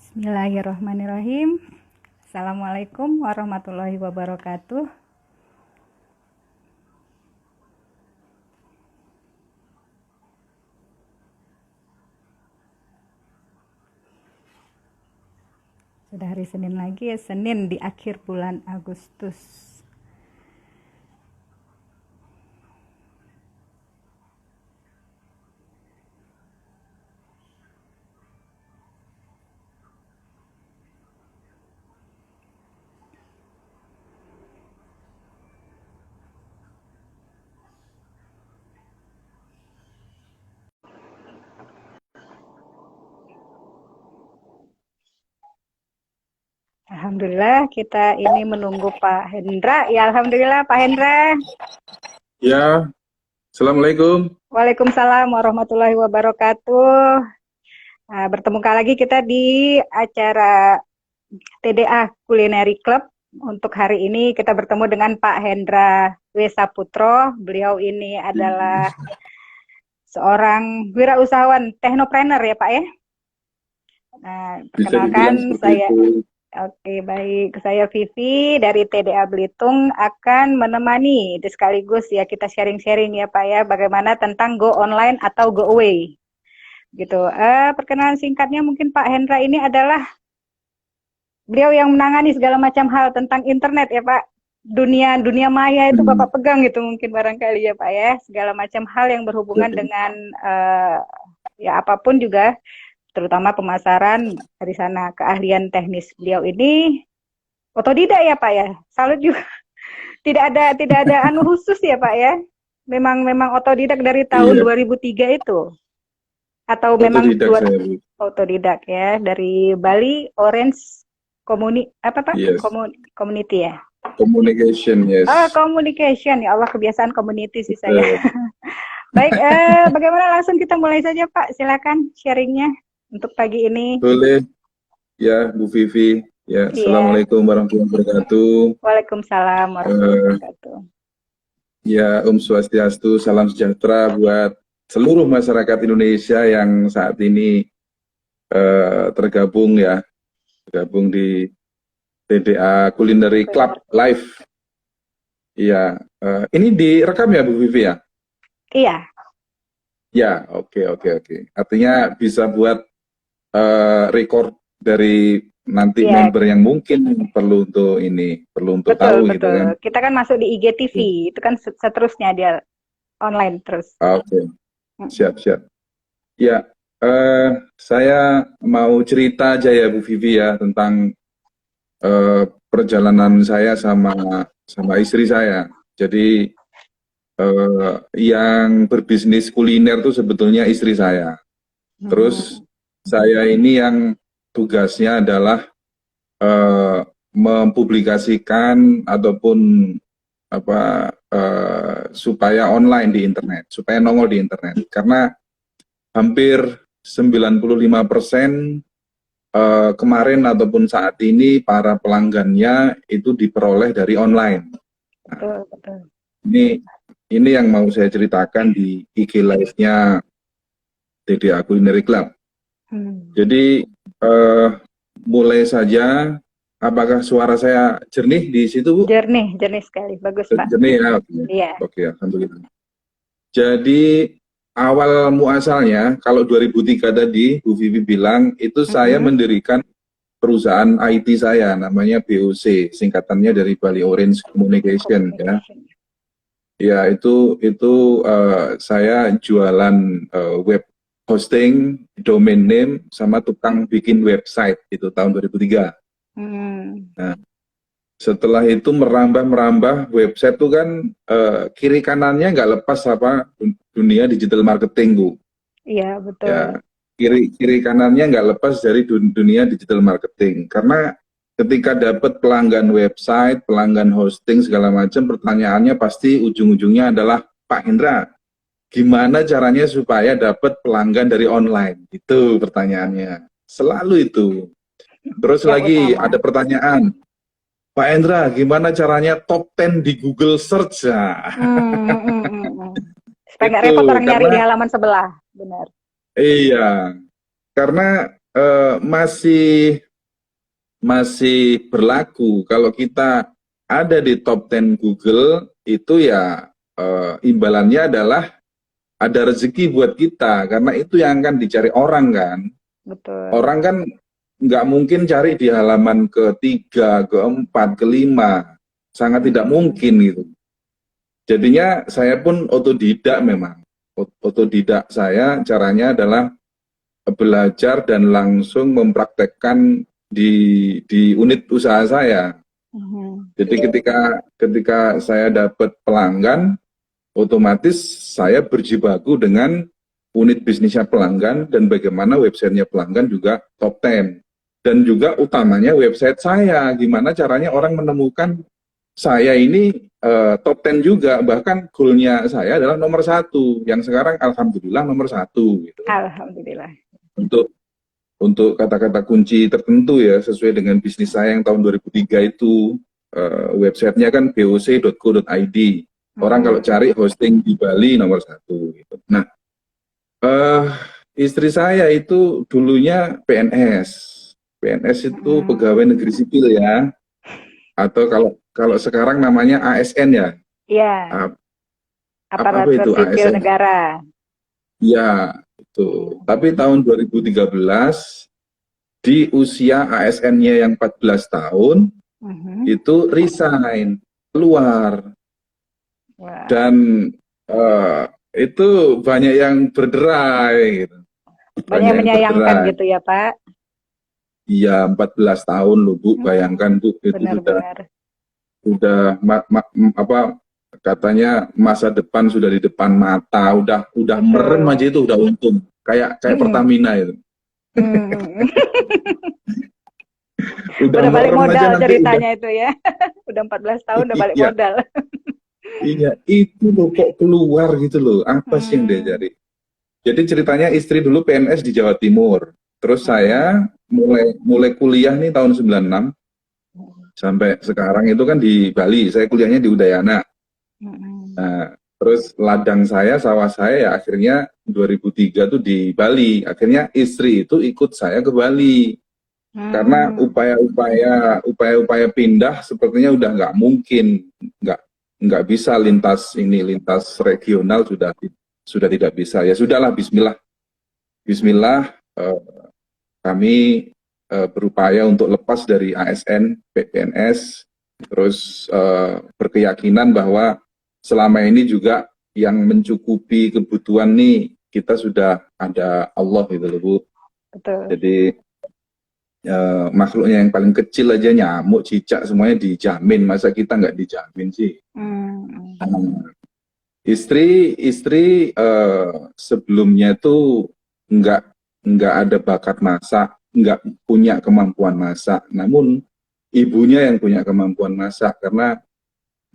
Bismillahirrahmanirrahim. Assalamualaikum warahmatullahi wabarakatuh. Sudah hari Senin lagi ya, Senin di akhir bulan Agustus. Alhamdulillah kita ini menunggu Pak Hendra. Ya Alhamdulillah Pak Hendra. Ya, Assalamualaikum. Waalaikumsalam warahmatullahi wabarakatuh. Nah, bertemu lagi kita di acara TDA Culinary Club. Untuk hari ini kita bertemu dengan Pak Hendra W. Saputro. Beliau ini adalah seorang wirausahawan teknopreneur ya Pak ya. Nah, perkenalkan saya. Oke, baik. Saya Vivi dari TDA Belitung akan menemani sekaligus ya kita sharing-sharing ya Pak ya bagaimana tentang go online atau go away. Gitu. Perkenalan singkatnya mungkin Pak Hendra ini adalah beliau yang menangani segala macam hal tentang internet ya Pak. Dunia maya itu Bapak pegang gitu mungkin barangkali ya Pak ya. Segala macam hal yang berhubungan dengan ya apapun juga, terutama pemasaran dari sana. Keahlian teknis beliau ini otodidak ya Pak ya. Salut juga. Tidak ada anu khusus ya Pak ya. Memang otodidak dari tahun 2003 itu. Atau memang otodidak ya dari Bali Orange Community ya. Communication, yes. Communication ya Allah, kebiasaan community sih saya. Baik, bagaimana langsung kita mulai saja Pak, silakan sharingnya untuk pagi ini. Boleh, ya Bu Vivi. Ya, Assalamualaikum warahmatullahi wabarakatuh. Waalaikumsalam warahmatullahi wabarakatuh. Ya, Swastiastu, salam sejahtera buat seluruh masyarakat Indonesia yang saat ini tergabung di TDA Culinary Club Live. Iya, ini direkam ya Bu Vivi ya? Iya. Ya, oke. Artinya bisa buat record dari nanti member yang mungkin perlu untuk tahu betul. Gitu kan. Kita kan masuk di IGTV, itu kan seterusnya dia online terus. Oke. Siap. Ya, saya mau cerita aja ya Bu Vivi ya tentang perjalanan saya sama istri saya. Jadi yang berbisnis kuliner itu sebetulnya istri saya. Terus saya ini yang tugasnya adalah mempublikasikan ataupun supaya online di internet, supaya nongol di internet. Karena hampir 95% kemarin ataupun saat ini para pelanggannya itu diperoleh dari online. Nah, betul. Ini yang mau saya ceritakan di IG Live-nya TDA Culinary Club. Jadi mulai saja. Apakah suara saya jernih di situ, Bu? Jernih sekali, bagus Pak. Jernih ya. Iya. Oke, alhamdulillah. Jadi awal muasalnya, kalau 2003 tadi Bu Vivi bilang, itu saya mendirikan perusahaan IT saya, namanya BOC, singkatannya dari Bali Orange Communication ya. Ya, itu saya jualan web hosting, domain name, sama tukang bikin website itu tahun 2003. Nah, setelah itu merambah website itu kan kiri kanannya nggak lepas dunia digital marketing, Bu. Iya, betul. Ya, kiri kanannya nggak lepas dari dunia digital marketing. Karena ketika dapat pelanggan website, pelanggan hosting segala macam, pertanyaannya pasti ujung-ujungnya adalah, Pak Hendra, gimana caranya supaya dapat pelanggan dari online? Itu pertanyaannya. Selalu itu. Terus lagi ada pertanyaan, Pak Hendra, gimana caranya top 10 di Google Search? Supaya nggak repot orang nyari di halaman sebelah, benar. Iya, karena masih berlaku. Kalau kita ada di top 10 Google, itu ya imbalannya adalah ada rezeki buat kita, karena itu yang akan dicari orang kan. Betul. Orang kan nggak mungkin cari di halaman ketiga, keempat, kelima, sangat tidak mungkin gitu. Jadinya saya pun otodidak memang. Otodidak saya caranya adalah belajar dan langsung mempraktekkan di unit usaha saya. Jadi ketika saya dapat pelanggan, otomatis saya berjibaku dengan unit bisnisnya pelanggan dan bagaimana websitenya pelanggan juga top 10. Dan juga utamanya website saya, gimana caranya orang menemukan saya ini top 10 juga, bahkan goalnya saya adalah nomor 1, yang sekarang alhamdulillah nomor 1. Gitu. Alhamdulillah. Untuk kata-kata kunci tertentu ya, sesuai dengan bisnis saya yang tahun 2003 itu, websitenya kan boc.co.id. Orang kalau cari hosting di Bali nomor 1. Gitu. Nah, istri saya itu dulunya PNS. PNS itu pegawai negeri sipil ya, atau kalau sekarang namanya ASN ya. Iya. Apa itu Aparatur sipil ASN? negara. Ya, itu. Tapi tahun 2013 di usia ASN-nya yang 14 tahun itu resign, keluar. Wow. Dan itu banyak yang berderai gitu. Banyak menyayangkan berderai. Gitu ya Pak. Iya, 14 tahun loh Bu, bayangkan Bu, itu sudah apa katanya masa depan sudah di depan mata, udah merem aja itu udah untung. Kayak Pertamina itu. udah balik modal ceritanya itu ya. Udah 14 tahun udah balik modal. Iya, itu loh kok keluar gitu loh. Apa sih yang dia cari? Jadi ceritanya istri dulu PNS di Jawa Timur. Terus saya mulai kuliah nih tahun 96 sampai sekarang itu kan di Bali. Saya kuliahnya di Udayana. Nah, terus ladang saya, sawah saya ya akhirnya 2003 tuh di Bali. Akhirnya istri itu ikut saya ke Bali. Karena upaya-upaya pindah sepertinya udah nggak mungkin, nggak bisa lintas regional sudah tidak bisa. Ya sudahlah, Bismillah kami berupaya untuk lepas dari ASN PNS, terus berkeyakinan bahwa selama ini juga yang mencukupi kebutuhan nih kita sudah ada Allah gitu loh Bu. Betul. Jadi makhluknya yang paling kecil aja nyamuk, cicak semuanya dijamin, masa kita nggak dijamin sih? Istri sebelumnya tuh nggak ada bakat masak, nggak punya kemampuan masak, namun ibunya yang punya kemampuan masak karena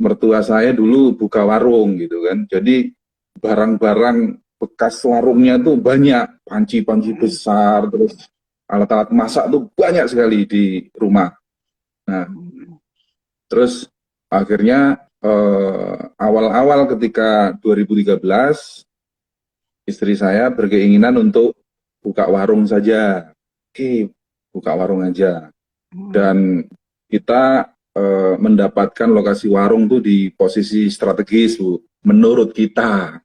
mertua saya dulu buka warung gitu kan, jadi barang-barang bekas warungnya tuh banyak, panci-panci besar, terus alat-alat masak tuh banyak sekali di rumah. Nah, terus akhirnya awal-awal ketika 2013 istri saya berkeinginan untuk buka warung saja. Oke, buka warung aja. Dan kita mendapatkan lokasi warung tuh di posisi strategis, Bu. Menurut kita.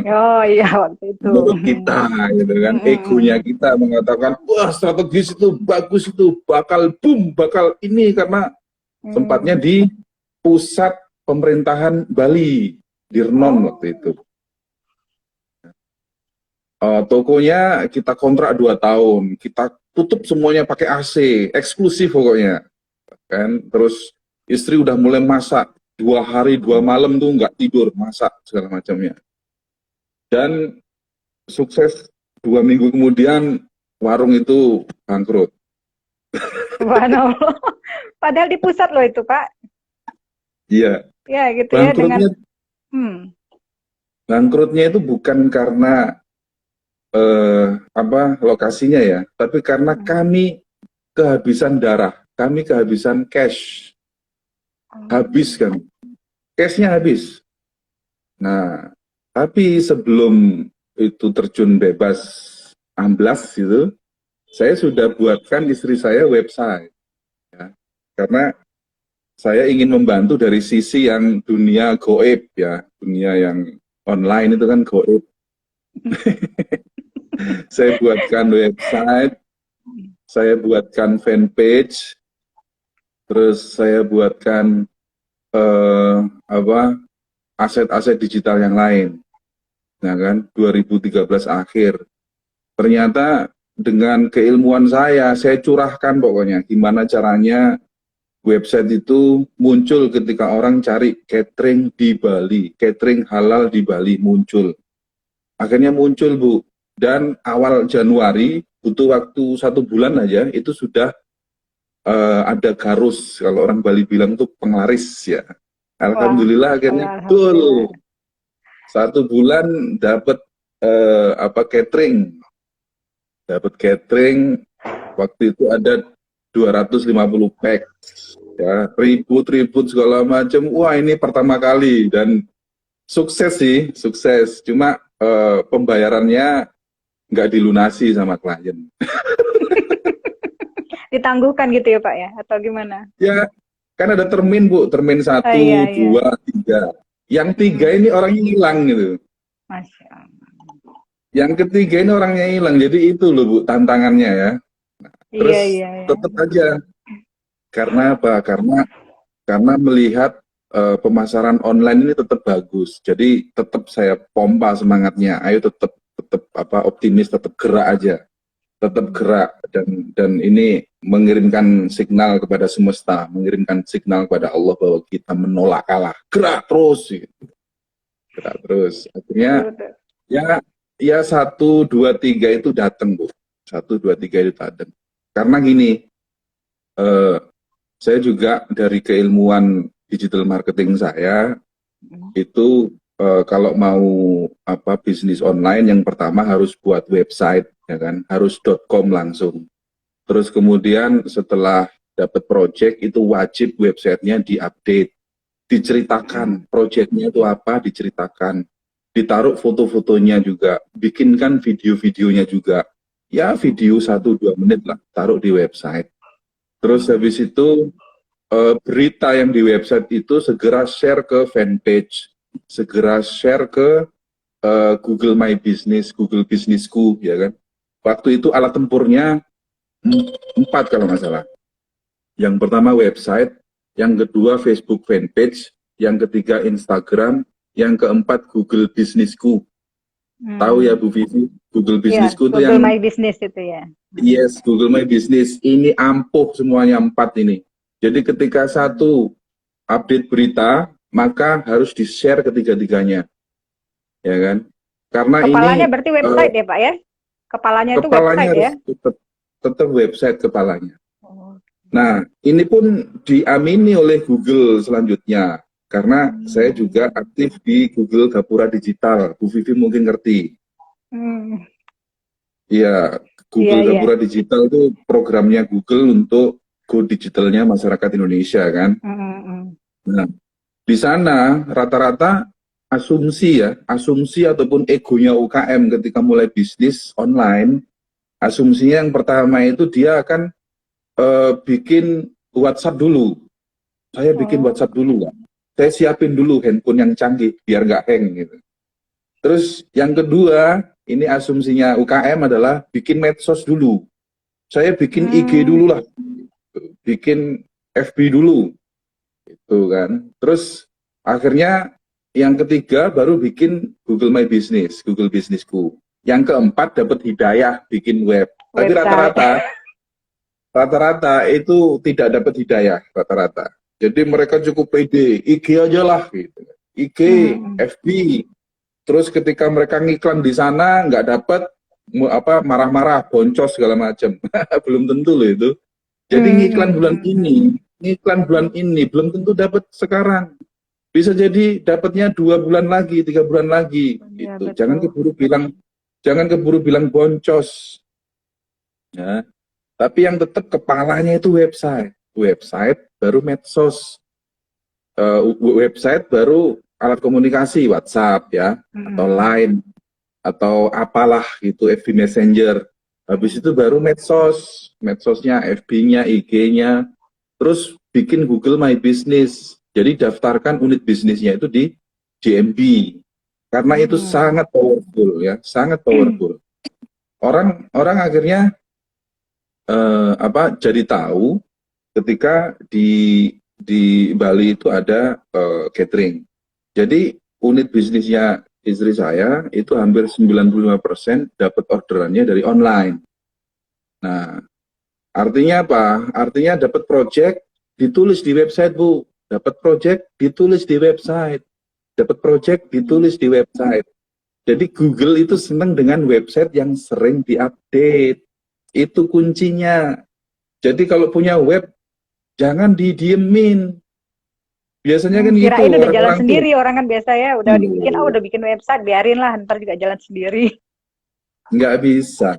Oh iya, waktu itu. Menurut kita, gitu kan. Egonya kita mengatakan, wah strategis itu bagus itu, bakal boom, bakal ini, karena tempatnya di pusat pemerintahan Bali, di Renon waktu itu. Tokonya kita kontrak 2 tahun, kita tutup semuanya pakai AC, eksklusif pokoknya. Kan, terus istri udah mulai masak, 2 hari 2 malam tuh nggak tidur, masak segala macamnya. Dan sukses 2 minggu kemudian warung itu bangkrut. Waduh, padahal di pusat loh itu Pak. Iya. Ya gitu ya dengan. Bangkrutnya itu bukan karena lokasinya ya, tapi karena kami kehabisan darah, kami kehabisan cash, habis kan, cashnya habis. Nah, tapi sebelum itu terjun bebas amblas gitu, saya sudah buatkan istri saya website, ya. Karena saya ingin membantu dari sisi yang dunia goib, ya, dunia yang online itu kan goib. Saya buatkan website, saya buatkan fanpage, terus saya buatkan apa, aset-aset digital yang lain. Nah kan, 2013 akhir. Ternyata dengan keilmuan saya curahkan pokoknya gimana caranya website itu muncul ketika orang cari catering di Bali, catering halal di Bali muncul. Akhirnya muncul, Bu. Dan awal Januari, butuh waktu 1 bulan aja, itu sudah ada garus, kalau orang Bali bilang tuh penglaris ya. Wah, Alhamdulillah akhirnya alhamdulillah. betul. 1 bulan dapat apa, catering, waktu itu ada 250 pack, ya, ribut segala macam. Wah, ini pertama kali dan sukses sih, sukses. Cuma pembayarannya nggak dilunasi sama klien. Ditangguhkan gitu ya Pak ya, atau gimana? Ya, kan ada termin, Bu, termin Oh iya, 1, iya. 2, 3. Yang 3 ini orangnya hilang gitu. Masya Allah. Yang ketiga ini orangnya hilang. Jadi itu loh, Bu, tantangannya ya. Iya, Terus iya, iya. tetap aja. Karena apa? Karena melihat pemasaran online ini tetap bagus. Jadi tetap saya pompa semangatnya. Ayo tetap apa, optimis, tetap gerak aja. Tetap gerak, dan ini mengirimkan signal kepada semesta, mengirimkan signal kepada Allah bahwa kita menolak kalah. Gerak terus gitu. Gerak terus. Akhirnya Betul, betul. ya 1, 2, 3 itu datang, Bu. 1, 2, 3 itu datang. Karena gini, saya juga dari keilmuan digital marketing saya itu kalau mau apa, bisnis online, yang pertama harus buat website, ya kan, harus .com langsung. Terus kemudian setelah dapat project itu wajib websitenya diupdate, diceritakan projectnya itu apa, diceritakan, ditaruh foto-fotonya juga, bikinkan video-videonya juga, ya video 1-2 menit lah, taruh di website. Terus habis itu berita yang di website itu segera share ke fanpage, segera share ke Google My Business, Google Businessku, ya kan. Waktu itu alat tempurnya 4 kalau nggak salah. Yang pertama website, yang kedua Facebook fanpage, yang ketiga Instagram, yang keempat Google Businessku. Tahu ya Bu Vivi, Google Iya, Businessku itu Google yang, My Business itu ya. yes, Google My Business. Ini ampuh semuanya 4 ini. Jadi ketika satu update berita, maka harus di-share ketiga-tiganya, ya kan? Karena Kepalanya ini berarti website ya Pak ya? Kepalanya itu kepalanya website harus ya? tetap website kepalanya. Oh. Nah, ini pun diamini oleh Google selanjutnya, karena saya juga aktif di Google Gapura Digital. Bu Vivi mungkin ngerti. Hmm. Iya, Iya, Google iya. Gapura Digital itu programnya Google untuk go digitalnya masyarakat Indonesia kan. Nah, di sana rata-rata asumsi ataupun egonya UKM ketika mulai bisnis online, asumsinya yang pertama itu dia akan bikin WhatsApp dulu. Saya bikin Oh. WhatsApp dulu, Kak. Saya siapin dulu handphone yang canggih biar nggak hang gitu. Terus yang kedua, ini asumsinya UKM adalah bikin medsos dulu. Saya bikin IG Hmm. dulu lah, bikin FB dulu, itu kan. Terus akhirnya yang ketiga baru bikin Google My Business, Google Businessku. Yang keempat dapat hidayah bikin web. Tapi Website. rata-rata itu tidak dapat hidayah rata-rata. Jadi mereka cukup pede, IG aja lah gitu. IG, FB. Terus ketika mereka ngiklan di sana nggak dapat, apa, marah-marah, boncos segala macam. Belum tentu loh itu. Jadi ngiklan bulan ini belum tentu dapat sekarang. Bisa jadi dapatnya 2 bulan lagi, 3 bulan lagi Ya, gitu. betul. Jangan keburu bilang boncos. Ya. Tapi yang tetap kepalanya itu website baru medsos, website baru alat komunikasi, WhatsApp ya, atau Line, atau apalah gitu, FB Messenger. Habis itu baru medsosnya, FB-nya, IG-nya, terus bikin Google My Business. Jadi daftarkan unit bisnisnya itu di DMB. Karena itu sangat powerful ya, sangat powerful. Orang akhirnya jadi tahu ketika di Bali itu ada catering. Jadi unit bisnisnya istri saya itu hampir 95% dapat orderannya dari online. Nah, artinya apa? Artinya dapat project ditulis di website, Bu. Dapat project ditulis di website. Dapat project ditulis di website. Jadi Google itu senang dengan website yang sering diupdate. Itu kuncinya. Jadi kalau punya web, jangan didiemin. Biasanya kan gitu. Kirain udah jalan sendiri, orang kan biasa ya, udah dibikin, udah bikin website, biarin lah, ntar juga jalan sendiri. Nggak bisa.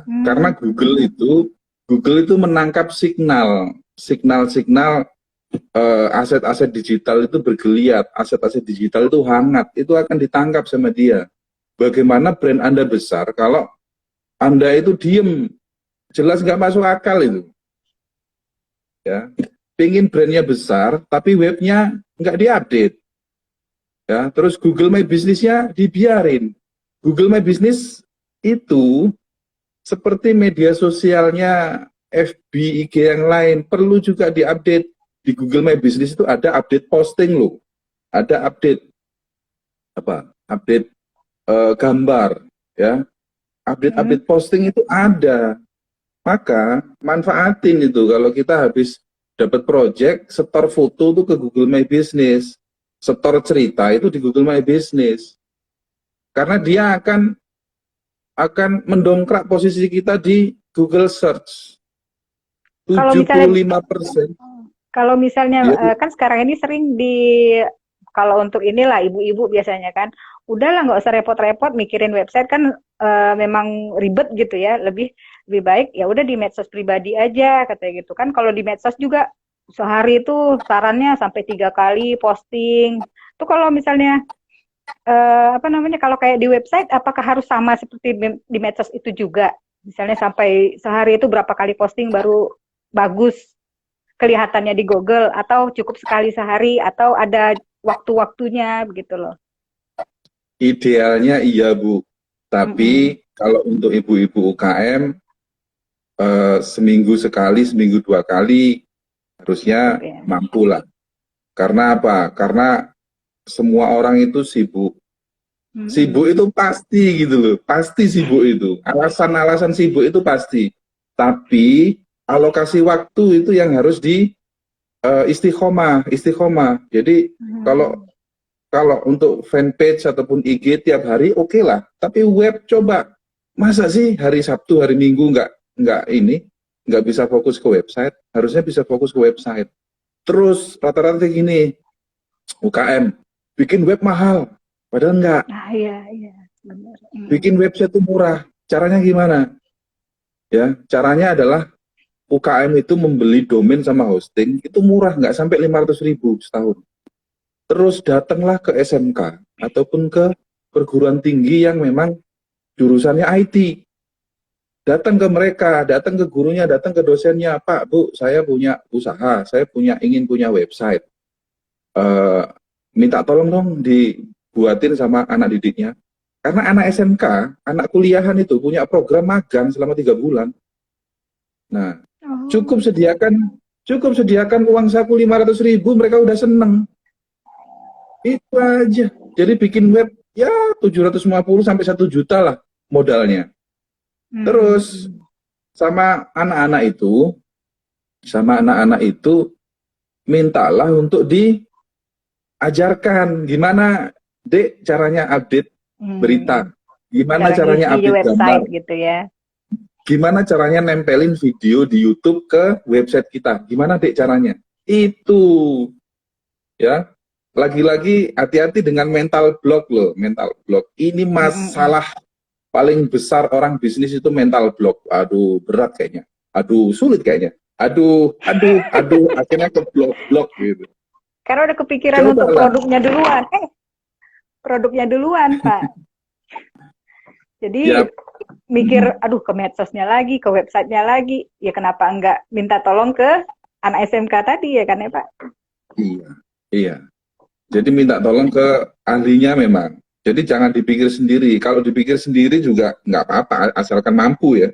Karena Google itu menangkap signal aset-aset digital itu bergeliat, aset-aset digital itu hangat, itu akan ditangkap sama dia. Bagaimana brand Anda besar kalau Anda itu diem, jelas nggak masuk akal itu. Ya, pingin brandnya besar, tapi webnya nggak diupdate. Ya, terus Google My Business-nya dibiarin. Google My Business itu seperti media sosialnya FB, IG yang lain, perlu juga diupdate. Di Google My Business itu ada update posting loh, ada update gambar, ya, update posting itu ada. Maka manfaatin itu kalau kita habis dapat project, setor foto tuh ke Google My Business, setor cerita itu di Google My Business, karena dia akan mendongkrak posisi kita di Google Search. 75%. Kalau misalnya kan sekarang ini sering kalau untuk inilah ibu-ibu biasanya kan, udahlah nggak usah repot-repot mikirin website kan memang ribet gitu ya, lebih baik ya udah di medsos pribadi aja katanya gitu kan. Kalau di medsos juga sehari itu sarannya sampai 3 kali posting. Tuh kalau misalnya kalau kayak di website apakah harus sama seperti di medsos itu juga? Misalnya sampai sehari itu berapa kali posting baru bagus kelihatannya di Google, atau cukup sekali sehari, atau ada waktu-waktunya begitu loh. Idealnya iya, Bu. Tapi kalau untuk ibu-ibu UKM seminggu sekali, seminggu 2 kali harusnya mampu lah. Karena apa? Karena semua orang itu sibuk. Sibuk itu pasti gitu loh. Pasti sibuk itu. Alasan-alasan sibuk itu pasti. Tapi alokasi waktu itu yang harus di istiqomah. Jadi kalau untuk fanpage ataupun IG tiap hari oke lah. Tapi web coba, masa sih hari Sabtu, hari Minggu nggak bisa fokus ke website? Harusnya bisa fokus ke website. Terus rata-rata gini, UKM bikin web mahal, padahal enggak. Iya, benar. Bikin website itu murah. Caranya gimana? Ya, caranya adalah UKM itu membeli domain sama hosting itu murah, nggak sampai 500.000 setahun. Terus datanglah ke SMK ataupun ke perguruan tinggi yang memang jurusannya IT. Datang ke mereka, datang ke gurunya, datang ke dosennya, Pak, Bu, saya punya usaha, saya ingin punya website. Minta tolong dong dibuatin sama anak didiknya. Karena anak SMK, anak kuliahan itu punya program magang selama 3 bulan. Nah, cukup sediakan uang saku 500.000, mereka udah seneng. Itu aja. Jadi bikin web ya 750 sampai 1 juta lah modalnya. Terus sama anak-anak itu mintalah untuk diajarkan gimana, Dek, caranya update berita. Gimana caranya update website gambar gitu ya. Gimana caranya nempelin video di YouTube ke website kita? Gimana, Dek, caranya? Itu. Ya. Lagi-lagi hati-hati dengan mental block loh, mental block. Ini masalah paling besar orang bisnis itu mental block. Aduh, berat kayaknya. Aduh, sulit kayaknya. Aduh, akhirnya ke blok gitu. Karena udah kepikiran untuk produknya duluan. Produknya duluan, Pak. Jadi mikir, aduh ke medsosnya lagi, ke websitenya lagi. Ya kenapa enggak minta tolong ke anak SMK tadi ya kan ya Pak? Iya, iya. Jadi minta tolong ke ahlinya memang. Jadi jangan dipikir sendiri. Kalau dipikir sendiri juga nggak apa-apa, asalkan mampu ya.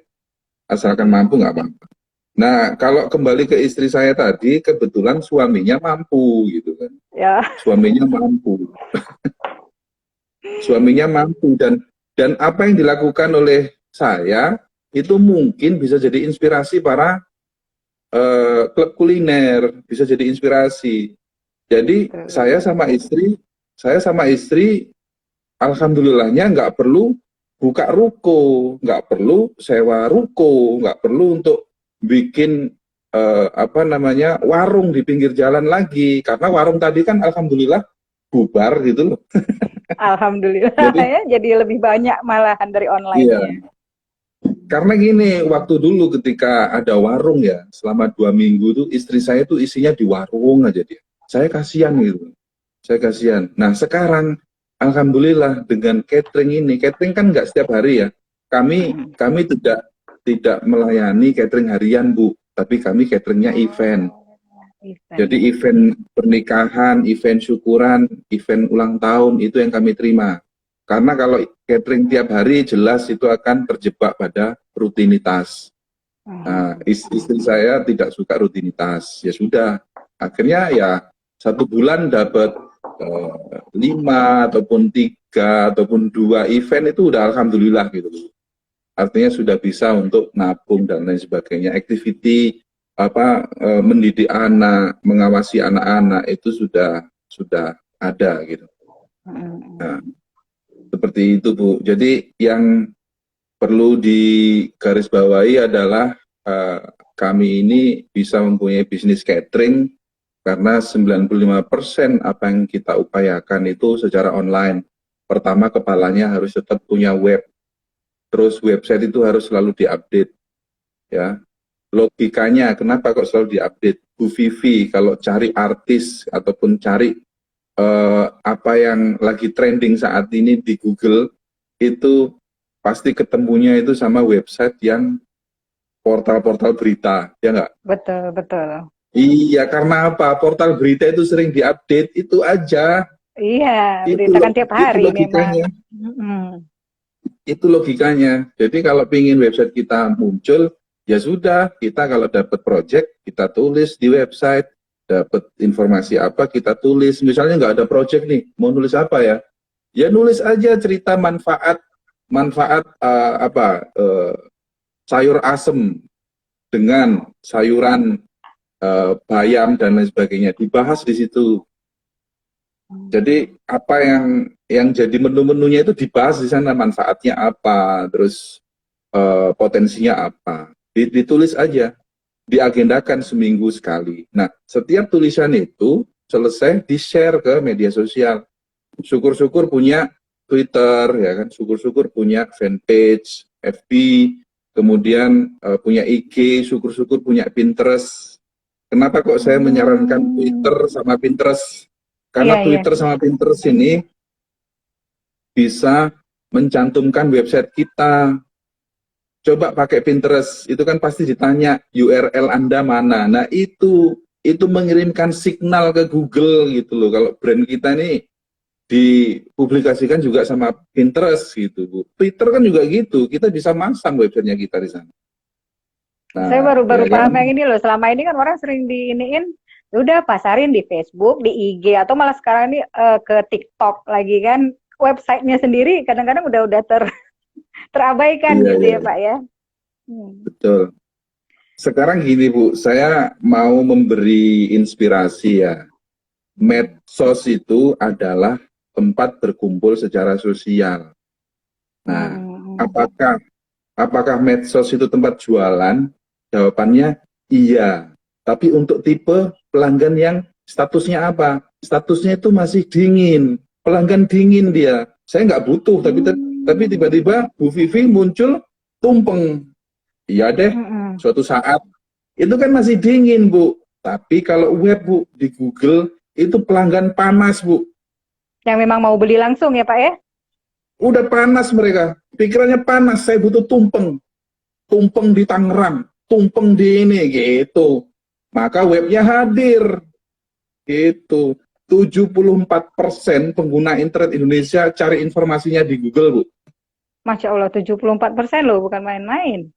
Asalkan mampu nggak apa-apa. Nah, kalau kembali ke istri saya tadi, kebetulan suaminya mampu gitu kan. Ya. Suaminya mampu. Suaminya mampu dan apa yang dilakukan oleh saya itu mungkin bisa jadi inspirasi para klub kuliner, bisa jadi inspirasi. Jadi saya sama istri, alhamdulillahnya nggak perlu buka ruko, nggak perlu sewa ruko, nggak perlu untuk bikin apa namanya warung di pinggir jalan lagi, karena warung tadi kan alhamdulillah bubar gitu loh. Alhamdulillah Jadi ya, jadi lebih banyak malahan dari iya, online-nya. karena gini, waktu dulu ketika ada warung ya, selama 2 minggu tuh istri saya tuh isinya di warung aja dia. Saya kasihan gitu. Saya kasihan. Nah sekarang, alhamdulillah dengan catering ini, catering kan nggak setiap hari ya. Kami tidak melayani catering harian Bu, tapi kami cateringnya event. Event. Jadi event pernikahan, event syukuran, event ulang tahun itu yang kami terima. Karena kalau catering tiap hari jelas itu akan terjebak pada rutinitas. Nah, istri saya tidak suka rutinitas. Ya sudah, akhirnya ya 1 bulan dapat 5 ataupun 3 ataupun 2 event itu udah alhamdulillah gitu. Artinya sudah bisa untuk nabung dan lain sebagainya. Activity apa mendidik anak, mengawasi anak-anak itu sudah ada gitu. Nah, seperti itu Bu. Jadi yang perlu digarisbawahi adalah kami ini bisa mempunyai bisnis catering karena 95% apa yang kita upayakan itu secara online. Pertama, kepalanya harus tetap punya web. Terus website itu harus selalu diupdate. Ya. Logikanya kenapa kok selalu diupdate? Bu Vivi kalau cari artis ataupun cari apa yang lagi trending saat ini di Google itu pasti ketemunya itu sama website yang portal-portal berita, ya nggak? Betul, betul. Iya, karena apa? Portal berita itu sering diupdate, itu aja. Iya, Itu, berita kan tiap itu hari memang. logikanya. Itu logikanya. Jadi kalau ingin website kita muncul, ya sudah, kita kalau dapat project, kita tulis di website, dapat informasi apa, kita tulis. Misalnya nggak ada project nih, mau nulis apa ya? Ya nulis aja cerita manfaat sayur asem dengan sayuran bayam dan lain sebagainya, dibahas di situ. Jadi apa yang jadi menu-menunya itu dibahas di sana, manfaatnya apa, terus potensinya apa, ditulis aja, diagendakan seminggu sekali. Nah, setiap tulisan itu selesai di-share ke media sosial. Syukur-syukur punya Twitter, ya kan, syukur-syukur punya fanpage, FB, kemudian punya IG, syukur-syukur punya Pinterest. Kenapa kok saya menyarankan Twitter sama Pinterest? Karena Iya, iya. Twitter sama Pinterest ini bisa mencantumkan website kita. Coba pakai Pinterest, itu kan pasti ditanya URL Anda mana. Nah, itu mengirimkan signal ke Google gitu loh. Kalau brand kita nih dipublikasikan juga sama Pinterest gitu, Bu. Twitter kan juga gitu, kita bisa masang websitenya kita di sana. Nah, Saya baru-baru ya paham kan? yang ini loh. Selama ini kan orang sering diiniin, "Ya udah pasarin di Facebook, di IG, atau malah sekarang ini ke TikTok lagi kan. Websitenya sendiri kadang-kadang udah terabaikan Iya, gitu iya, ya iya. Pak ya." Betul. Sekarang gini Bu, saya mau memberi inspirasi ya. Medsos itu adalah tempat berkumpul secara sosial. Nah, apakah medsos itu tempat jualan? Jawabannya iya. Tapi untuk tipe pelanggan yang statusnya apa? Statusnya itu masih dingin. Pelanggan dingin dia. Saya nggak butuh, tapi tiba-tiba Bu Vivi muncul tumpeng. Iya deh, suatu saat. Itu kan masih dingin, Bu. Tapi kalau web, Bu, di Google, itu pelanggan panas, Bu. Yang memang mau beli langsung ya Pak ya? Udah panas mereka. pikirannya panas, saya butuh tumpeng di Tangerang, tumpeng di ini gitu. Maka webnya hadir gitu. 74% pengguna internet Indonesia cari informasinya di Google, Bu. Masya Allah, 74% loh, bukan main-main.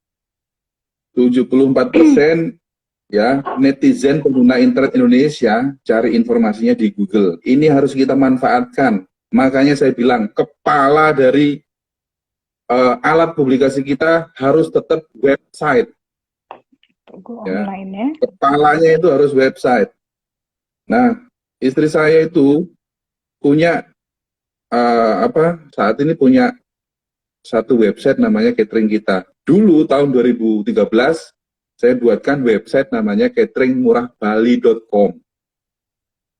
74% ya netizen pengguna internet Indonesia cari informasinya di Google. Ini harus kita manfaatkan. Makanya saya bilang kepala dari alat publikasi kita harus tetap website. Ya. Online ya. Kepalanya itu harus website. Nah, istri saya itu punya saat ini punya satu website namanya Catering Kita. Dulu tahun 2013 saya buatkan website namanya cateringmurahbali.com.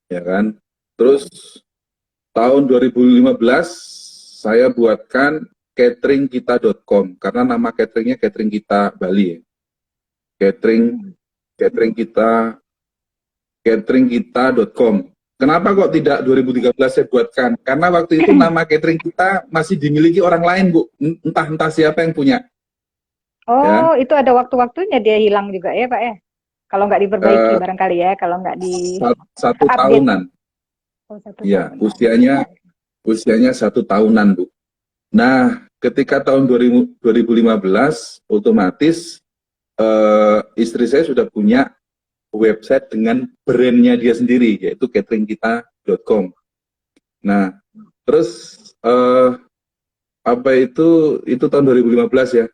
Ya kan? Terus tahun 2015 saya buatkan cateringkita.com karena nama cateringnya Catering Kita Bali ya. cateringkita.com. Kenapa kok tidak 2013 saya buatkan? Karena waktu itu nama catering kita masih dimiliki orang lain, Bu. Entah siapa yang punya. Oh, ya. Itu ada waktu-waktunya dia hilang juga ya, Pak ya? Kalau nggak diperbaiki barangkali ya, kalau nggak di satu tahunan. Oh, ya, usianya 1 tahunan, Bu. Nah, ketika tahun 2015, otomatis istri saya sudah punya website dengan brandnya dia sendiri, yaitu cateringkita.com. Nah, terus itu tahun 2015 ya.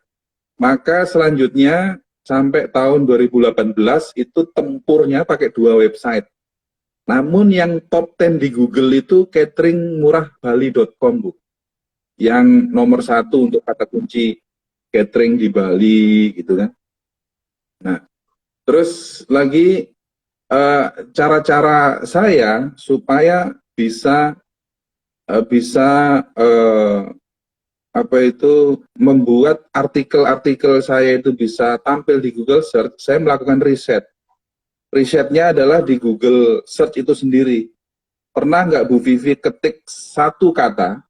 Maka selanjutnya sampai tahun 2018 itu tempurnya pakai 2 website. Namun yang top 10 di Google itu cateringmurahbali.com, Bu. Yang nomor 1 untuk kata kunci catering di Bali gitu kan. Nah, terus lagi cara-cara saya supaya bisa membuat artikel-artikel saya itu bisa tampil di Google Search. Saya melakukan riset. Risetnya adalah di Google Search itu sendiri. Pernah nggak Bu Vivi ketik satu kata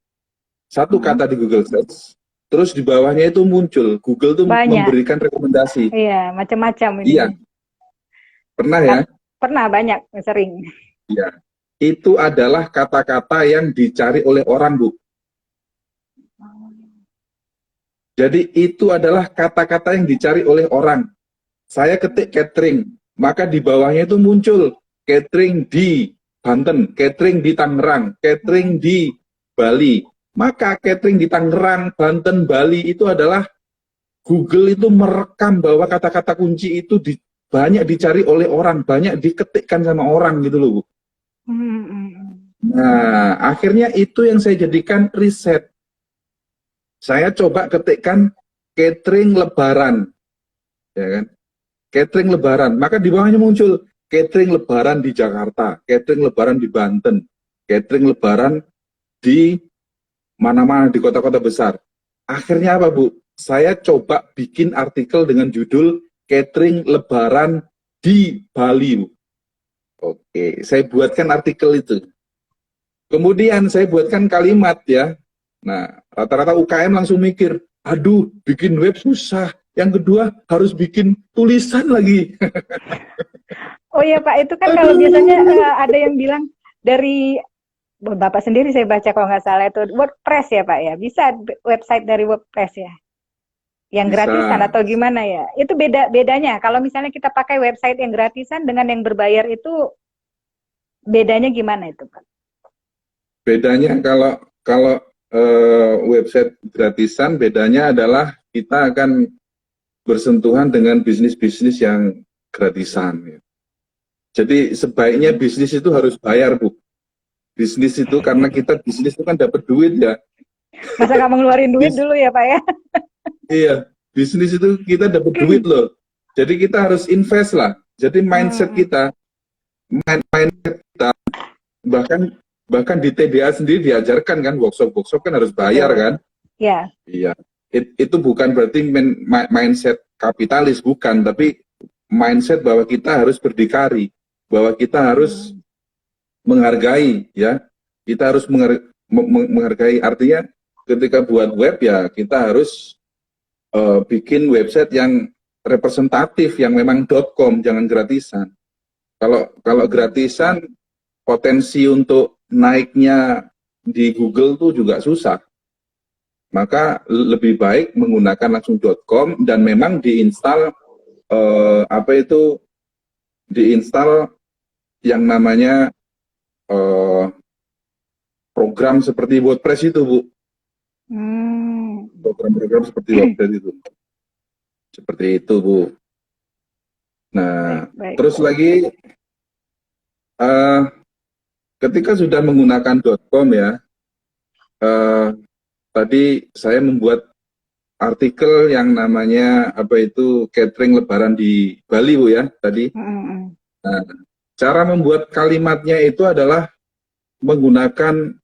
di Google Search, terus di bawahnya itu muncul, Google tuh memberikan rekomendasi. Iya, macam-macam ini. Iya. Pernah ya? Pernah, banyak, sering. Iya. Itu adalah kata-kata yang dicari oleh orang, Bu. Jadi itu adalah kata-kata yang dicari oleh orang. Saya ketik catering, maka di bawahnya itu muncul catering di Banten, catering di Tangerang, catering di Bali. Maka catering di Tangerang, Banten, Bali itu adalah Google itu merekam bahwa kata-kata kunci itu banyak dicari oleh orang, banyak diketikkan sama orang gitu loh, Bu. Nah, akhirnya itu yang saya jadikan riset. Saya coba ketikkan catering lebaran, ya kan? Catering lebaran, maka di bawahnya muncul catering lebaran di Jakarta, catering lebaran di Banten, catering lebaran di mana-mana di kota-kota besar. Akhirnya apa, Bu? Saya coba bikin artikel dengan judul catering lebaran di Bali, Bu. Oke, saya buatkan artikel itu. Kemudian saya buatkan kalimat ya. Nah, rata-rata UKM langsung mikir, aduh, bikin web susah. Yang kedua, harus bikin tulisan lagi. Oh iya Pak, itu kan kalau biasanya ada yang bilang dari Bapak sendiri saya baca kalau nggak salah itu WordPress ya Pak ya, bisa website dari WordPress ya, yang bisa. Gratisan atau gimana ya? Itu bedanya. Kalau misalnya kita pakai website yang gratisan dengan yang berbayar itu bedanya gimana itu Pak? Bedanya kalau website gratisan bedanya adalah kita akan bersentuhan dengan bisnis-bisnis yang gratisan. Ya. Jadi sebaiknya bisnis itu harus bayar, Bu. Bisnis itu karena kita bisnis itu kan dapat duit ya. Masa nggak mengeluarin duit dulu ya Pak ya? Iya, bisnis itu kita dapat duit loh. Jadi kita harus invest lah. Jadi mindset kita, mindset kita, bahkan di TDA sendiri diajarkan kan, workshop kan harus bayar kan? Iya. Iya. Itu bukan berarti mindset kapitalis, bukan, tapi mindset bahwa kita harus berdikari, bahwa kita harus menghargai, ya, kita harus menghargai, artinya ketika buat web ya kita harus bikin website yang representatif, yang memang .com, jangan gratisan. Kalau gratisan, potensi untuk naiknya di Google tuh juga susah. Maka lebih baik menggunakan langsung .com dan memang diinstal diinstal yang namanya program seperti WordPress itu, Bu. Program-program seperti WordPress itu. Seperti itu, Bu. Nah, baik. terus lagi ketika sudah menggunakan .com ya, tadi saya membuat artikel yang namanya catering Lebaran di Bali, Bu ya, tadi. Nah, cara membuat kalimatnya itu adalah menggunakan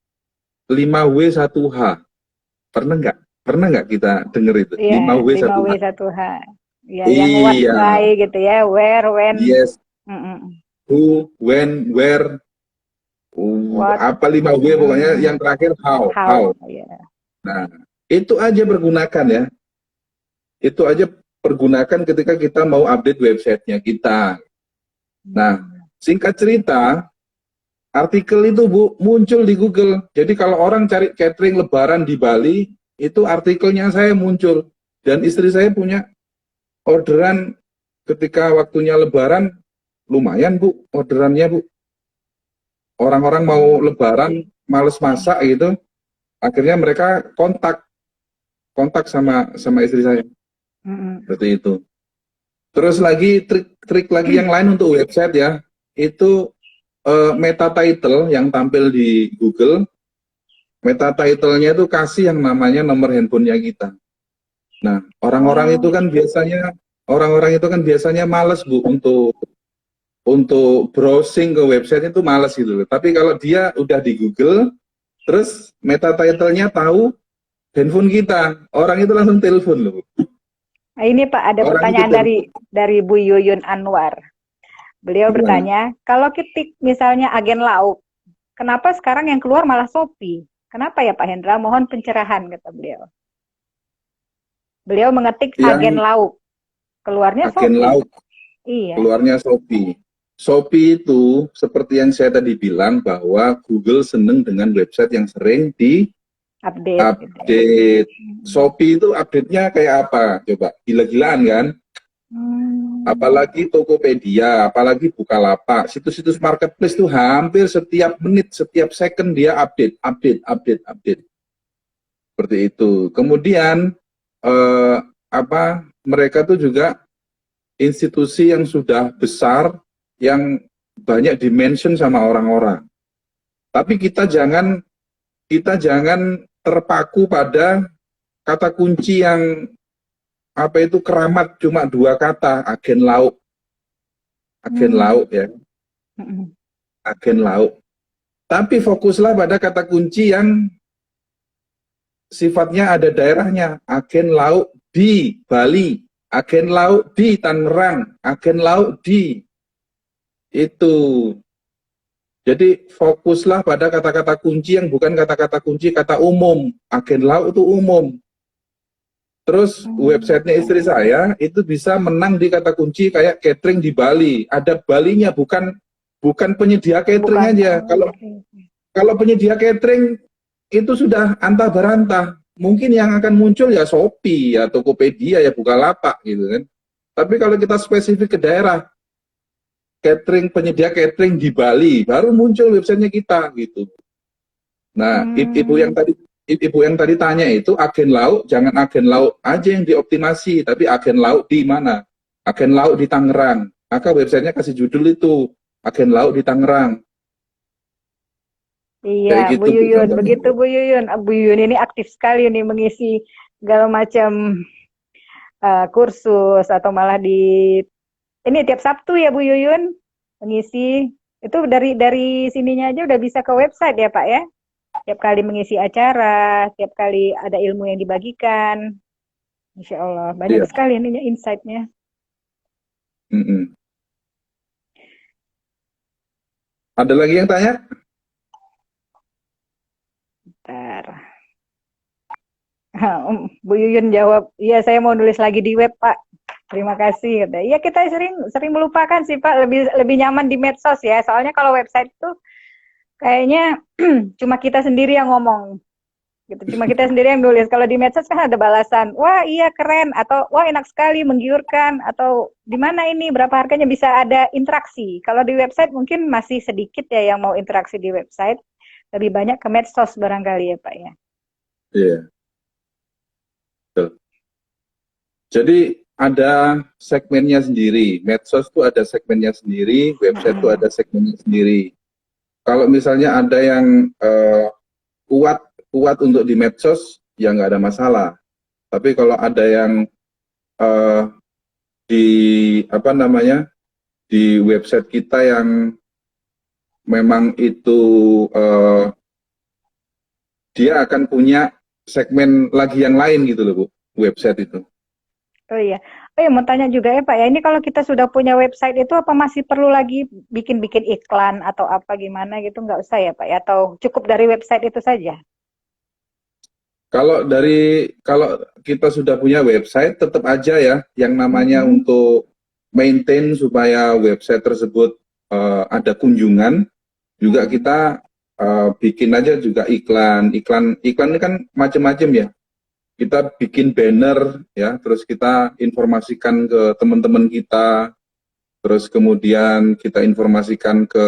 5W1H. Pernah nggak kita dengar itu? Iya, 5W1H. Ya, yang what, Iya. why gitu ya, where, when. Yes. Who, when, where, what, apa 5W pokoknya yang terakhir how. Yeah. Nah, itu aja pergunakan ya. Itu aja pergunakan ketika kita mau update websitenya kita. Nah, singkat cerita, artikel itu Bu muncul di Google. Jadi kalau orang cari catering Lebaran di Bali, itu artikelnya saya muncul. Dan istri saya punya orderan ketika waktunya Lebaran, lumayan Bu orderannya Bu. Orang-orang mau Lebaran, males masak gitu, akhirnya mereka kontak sama istri saya. Seperti itu. Terus lagi trik lagi yang lain untuk website ya, itu meta title yang tampil di Google, meta title-nya itu kasih yang namanya nomor handphonenya kita. Nah, orang-orang itu kan biasanya males Bu untuk browsing ke website itu males gitu. Tapi kalau dia udah di Google, terus meta title-nya tahu handphone kita, orang itu langsung telepon loh. Nah, ini Pak ada orang pertanyaan dari Bu Yuyun Anwar. Beliau bertanya, kalau ketik misalnya agen lauk, kenapa sekarang yang keluar malah Shopee? Kenapa ya Pak Hendra? Mohon pencerahan, kata beliau. Beliau mengetik agen lauk, keluarnya Shopee. Agen lauk, iya. Keluarnya Shopee. Shopee itu seperti yang saya tadi bilang bahwa Google seneng dengan website yang sering di update. Gitu ya. Shopee itu update-nya kayak apa? Coba, gila-gilaan kan? Apalagi Tokopedia, apalagi Bukalapak, situs-situs marketplace itu hampir setiap menit, setiap second dia update. Seperti itu. Kemudian mereka tuh juga institusi yang sudah besar, yang banyak dimention sama orang-orang. Tapi kita jangan terpaku pada kata kunci yang keramat cuma 2 kata, agen lauk. Agen lauk ya. Agen lauk. Tapi fokuslah pada kata kunci yang sifatnya ada daerahnya. Agen lauk di Bali, agen lauk di Tangerang, agen lauk di itu. Jadi fokuslah pada kata-kata kunci yang bukan kata-kata kunci kata umum. Agen lauk itu umum. Terus websitenya istri saya itu bisa menang di kata kunci kayak catering di Bali. Ada Balinya, bukan penyedia catering aja. Kalau penyedia catering itu sudah antah berantah. Mungkin yang akan muncul ya Shopee, ya Tokopedia, ya Bukalapak gitu kan. Tapi kalau kita spesifik ke daerah, penyedia catering di Bali, baru muncul websitenya kita gitu. Nah, ibu yang tadi tanya itu agen lauk, jangan agen lauk aja yang dioptimasi, tapi agen lauk di mana? Agen lauk di Tangerang. Maka websitenya kasih judul itu, agen lauk di Tangerang. Iya, gitu, Bu Yuyun. Begitu Bu Yuyun. Bu Yuyun ini aktif sekali nih mengisi segala macam kursus atau malah ini tiap Sabtu ya Bu Yuyun mengisi. Itu dari sininya aja udah bisa ke website ya Pak ya. Tiap kali mengisi acara, tiap kali ada ilmu yang dibagikan. Insya Allah banyak sekali ininya insight-nya. Ada lagi yang tanya? Bentar. Bu Yuyun jawab, iya saya mau nulis lagi di web Pak. Terima kasih. Iya kita sering melupakan sih Pak, lebih lebih nyaman di medsos ya. Soalnya kalau website itu kayaknya cuma kita sendiri yang ngomong gitu. Cuma kita sendiri yang nulis. Kalau di medsos kan ada balasan, wah iya keren, atau wah enak sekali, menggiurkan, atau di mana ini, berapa harganya, bisa ada interaksi. Kalau di website mungkin masih sedikit ya yang mau interaksi di website, lebih banyak ke medsos barangkali ya Pak ya. Iya, betul. Jadi ada segmennya sendiri, medsos tuh ada segmennya sendiri, website tuh ada segmennya sendiri. Kalau misalnya ada yang kuat kuat untuk di medsos, ya nggak ada masalah. Tapi kalau ada yang eh, di apa namanya di website kita yang memang itu eh, dia akan punya segmen lagi yang lain gitu loh Bu, website itu. Oh iya. Oh iya, mau tanya juga ya Pak ya, ini kalau kita sudah punya website itu apa masih perlu lagi bikin-bikin iklan atau apa gimana gitu, nggak usah ya Pak ya? Atau cukup dari website itu saja? Kalau kita sudah punya website, tetap aja ya yang namanya Mm-mm. untuk maintain supaya website tersebut ada kunjungan, juga Mm-mm. kita bikin aja juga iklan. Iklan ini kan macam-macam ya. Kita bikin banner ya, terus kita informasikan ke teman-teman kita, terus kemudian kita informasikan ke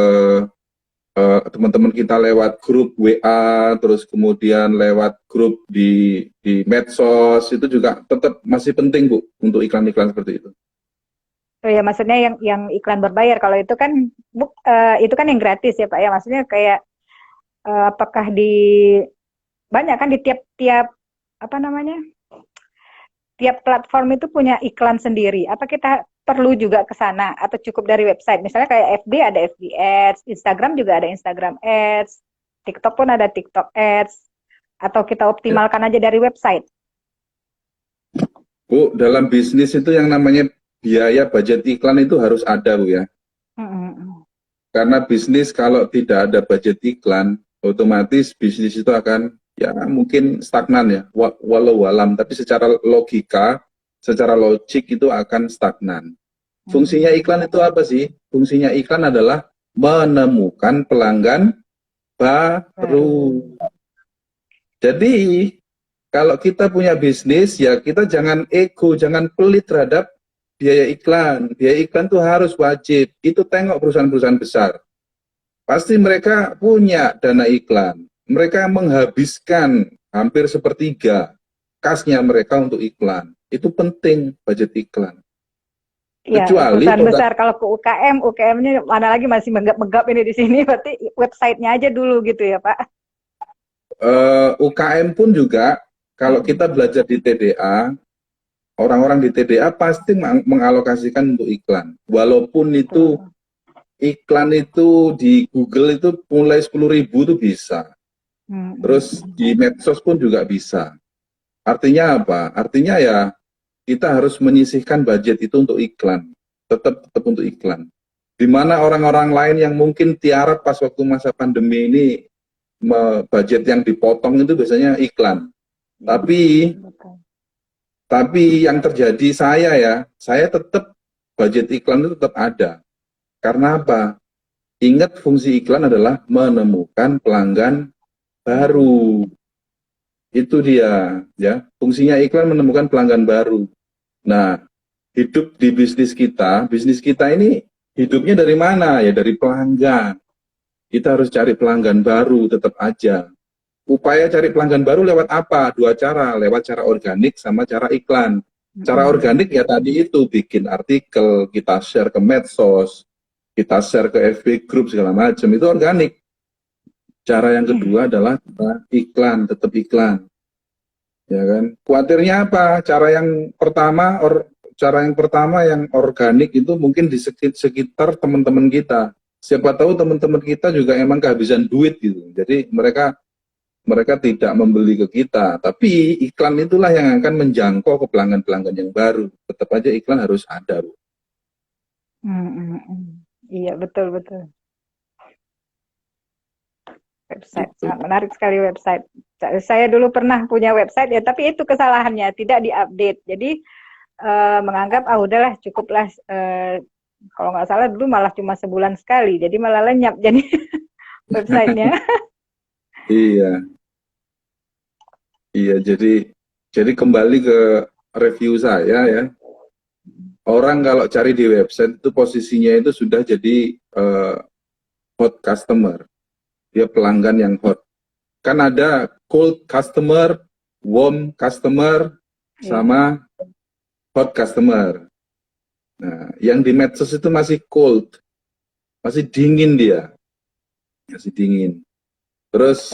teman-teman kita lewat grup WA, terus kemudian lewat grup di medsos, itu juga tetap masih penting Bu untuk iklan-iklan seperti itu. Oh ya, maksudnya yang iklan berbayar, kalau itu kan itu kan yang gratis ya Pak ya. Maksudnya kayak apakah di banyak kan di tiap-tiap apa namanya? Tiap platform itu punya iklan sendiri. Apa kita perlu juga ke sana atau cukup dari website? Misalnya kayak FB ada FB Ads, Instagram juga ada Instagram Ads, TikTok pun ada TikTok Ads, atau kita Ya. optimalkan aja dari website. Bu, dalam bisnis itu yang namanya biaya budget iklan itu harus ada Bu ya. Hmm. Karena bisnis kalau tidak ada budget iklan, otomatis bisnis itu akan ya mungkin stagnan ya, walau walam. Tapi secara logika, secara logik itu akan stagnan. Fungsinya Hmm. iklan itu apa sih? Fungsinya iklan adalah menemukan pelanggan baru. Baru. Jadi kalau kita punya bisnis ya kita jangan ego, jangan pelit terhadap biaya iklan. Biaya iklan itu harus wajib. Itu tengok perusahaan-perusahaan besar. Pasti mereka punya dana iklan. Mereka menghabiskan hampir sepertiga kasnya mereka untuk iklan. Itu penting budget iklan. Ya, Kecuali perusahaan produk besar. Kalau ke UKM, UKM-nya mana lagi masih megap-megap ini di sini, berarti websitenya aja dulu gitu ya Pak. UKM pun juga kalau kita belajar di TDA, orang-orang di TDA pasti mengalokasikan untuk iklan. Walaupun itu Betul. iklan itu di Google itu mulai 10.000 itu bisa. Terus Hmm. di medsos pun juga bisa. Artinya apa? Artinya ya kita harus menyisihkan budget itu untuk iklan. Tetap untuk iklan. Di mana orang-orang lain yang mungkin tiarap pas waktu masa pandemi ini budget yang dipotong itu biasanya iklan. Tapi Betul. tapi yang terjadi saya tetap budget iklan itu tetap ada. Karena apa? Ingat fungsi iklan adalah menemukan pelanggan Baru. baru. Itu dia, ya. Fungsinya iklan menemukan pelanggan baru. Nah, hidup di bisnis kita ini hidupnya dari mana? Ya dari pelanggan. Kita harus cari pelanggan baru tetap aja. Upaya cari pelanggan baru lewat apa? Dua cara, lewat cara organik sama cara iklan. Cara organik ya tadi itu bikin artikel, kita share ke medsos, kita share ke FB group segala macam, itu organik. Cara yang kedua adalah iklan, tetap iklan, ya kan? Kuatirnya apa? Cara yang pertama yang organik itu mungkin di sekitar teman-teman kita. Siapa tahu teman-teman kita juga emang kehabisan duit gitu. Jadi mereka mereka tidak membeli ke kita, tapi iklan itulah yang akan menjangkau ke pelanggan-pelanggan yang baru. Tetap aja iklan harus ada, Bu. Iya, betul, betul. Website, Gitu. sangat menarik sekali website. Saya dulu pernah punya website ya, tapi itu kesalahannya tidak diupdate. Jadi menganggap udahlah cukuplah, kalau nggak salah dulu malah cuma sebulan sekali, jadi malah lenyap jadi websitenya. Iya, iya. Jadi kembali ke review saya ya. Orang kalau cari di website itu posisinya itu sudah jadi hot customer. Dia pelanggan yang hot. Kan ada cold customer, warm customer, Iya. sama hot customer. Nah, yang di medsos itu masih cold, masih dingin dia, masih dingin. Terus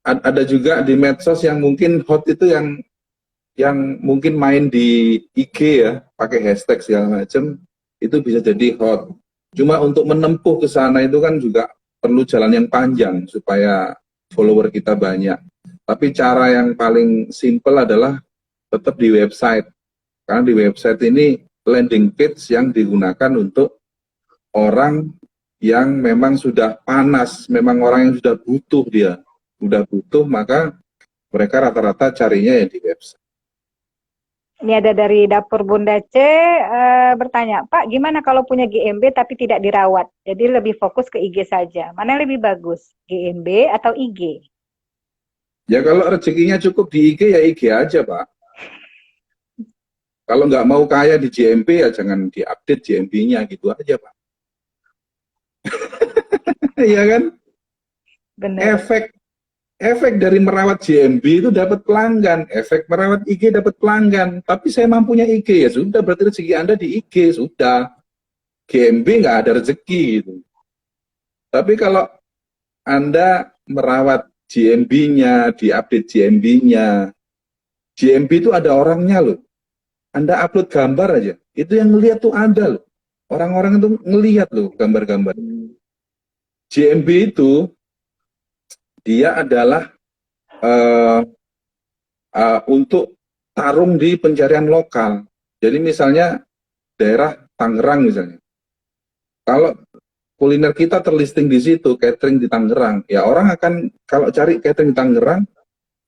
ada juga di medsos yang mungkin hot itu yang mungkin main di IG ya, pakai hashtag segala macam, itu bisa jadi hot. Cuma untuk menempuh ke sana itu kan juga perlu jalan yang panjang supaya follower kita banyak. Tapi cara yang paling simple adalah tetap di website. Karena di website ini landing page yang digunakan untuk orang yang memang sudah panas, memang orang yang sudah butuh dia. Sudah butuh, maka mereka rata-rata carinya ya di website. Ini ada dari dapur Bunda C, bertanya, Pak, gimana kalau punya GMB tapi tidak dirawat? Jadi lebih fokus ke IG saja. Mana yang lebih bagus, GMB atau IG? Ya kalau rezekinya cukup di IG ya IG aja Pak. Kalau nggak mau kaya di GMB ya jangan diupdate GMB-nya gitu aja Pak. Iya kan? Benar. Efek dari merawat GMB itu dapat pelanggan, efek merawat IG dapat pelanggan. Tapi saya mampunya IG ya sudah, berarti rezeki Anda di IG sudah. GMB nggak ada rezeki gitu. Tapi kalau Anda merawat GMB-nya, diupdate GMB-nya, GMB itu ada orangnya loh. Anda upload gambar aja, itu yang ngelihat tuh Anda loh. Orang-orang itu ngelihat loh gambar-gambar. GMB itu dia adalah untuk tarung di pencarian lokal. Jadi misalnya daerah Tangerang misalnya. Kalau kuliner kita terlisting di situ, catering di Tangerang, ya orang akan kalau cari catering di Tangerang,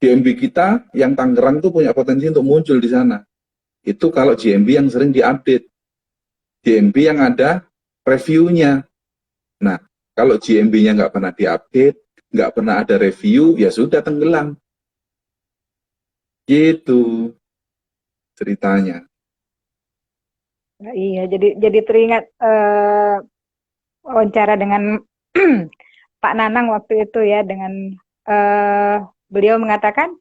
GMB kita yang Tangerang tuh punya potensi untuk muncul di sana. Itu kalau GMB yang sering diupdate. GMB yang ada reviewnya. Nah, kalau GMB-nya nggak pernah diupdate, nggak pernah ada review, ya sudah tenggelam. Gitu ceritanya. Nah, iya, jadi teringat wawancara dengan Pak Nanang waktu itu ya, dengan beliau mengatakan